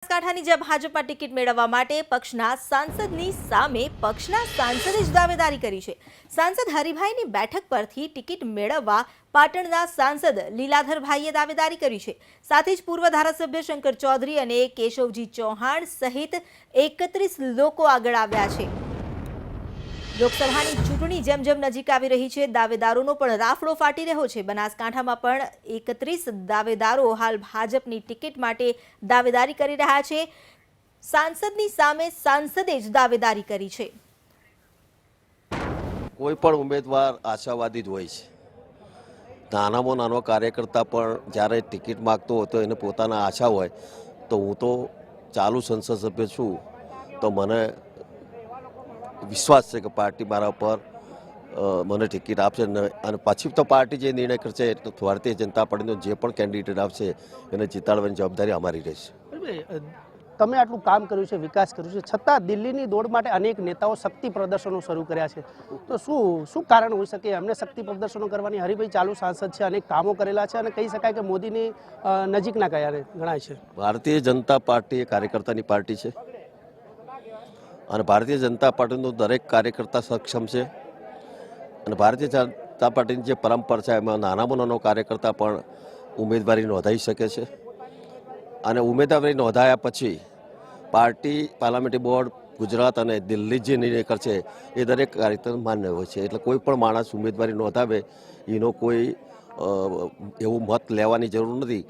બનાસકાંઠાની જે ભાજપમાં ટિકિટ મેળવવા માટે પક્ષના સાંસદની સામે પક્ષના સાંસદે જ દાવેદારી કરી છે। સાંસદ હરિભાઈની બેઠક પરથી ટિકિટ મેળવવા પાટણના સાંસદ લીલાધરભાઈએ દાવેદારી કરી છે। સાથે જ પૂર્વ ધારાસભ્ય શંકર ચૌધરી અને કેશવજી ચૌહાણ સહિત 31 લોકો આગળ આવ્યા છે। લોકસભાની ચૂંટણી જેમ જેમ નજીક આવી રહી છે, દાવેદારોનો પણ રાફડો ફાટી રહ્યો છે। બનાસકાંઠામાં પણ 31 દાવેદારો હાલ ભાજપની ટિકિટ માટે દાવેદારી કરી રહ્યા છે। સાંસદની સામે સાંસદે જ દાવેદારી કરી છે। કોઈ પણ ઉમેદવાર આશાવાદી જ હોય છે। નાનામાં નાનો કાર્યકર્તા પણ જ્યારે ટિકિટ માગતો હોય તો એને પોતાના આશા હોય તો હું તો ચાલુ સંસદ સભ્ય છું તો મને વિશ્વાસ છે કે પાર્ટી મારા પર મને ટિકિટ આપશે અને પછી તો પાર્ટી જે નિર્ણય કરશે તો ભારતીય જનતા પાર્ટીનો જે પણ કેન્ડિડેટ આવશે એને જીતાડવાની જવાબદારી અમારી રહેશે। તમે આટલું કામ કર્યું છે, વિકાસ કર્યું છે, છતાં દિલ્હીની દોડ માટે અનેક નેતાઓ શક્તિ પ્રદર્શનો શરૂ કર્યા છે, તો શું કારણ હોઈ શકે એમને શક્તિ પ્રદર્શનો કરવાની? હરિભાઈ ચાલુ સાંસદ છે, અનેક કામો કરેલા છે અને કહી શકાય કે મોદીની નજીકના ગણાય છે। ભારતીય જનતા પાર્ટી એ કાર્યકર્તાની પાર્ટી છે અને ભારતીય જનતા પાર્ટીનો દરેક કાર્યકર્તા સક્ષમ છે અને ભારતીય જનતા પાર્ટીની જે પરંપરા છે એમાં નાનામાં નાનો કાર્યકર્તા પણ ઉમેદવારી નોંધાવી શકે છે અને ઉમેદવારી નોંધાયા પછી પાર્ટી પાર્લામેન્ટરી બોર્ડ ગુજરાત અને દિલ્હી જે નિર્ણય કરશે એ દરેક કાર્યકર્તા માન્ય હોય છે। એટલે કોઈ પણ માણસ ઉમેદવારી નોંધાવે એનો કોઈ એવું મત લેવાની જરૂર નથી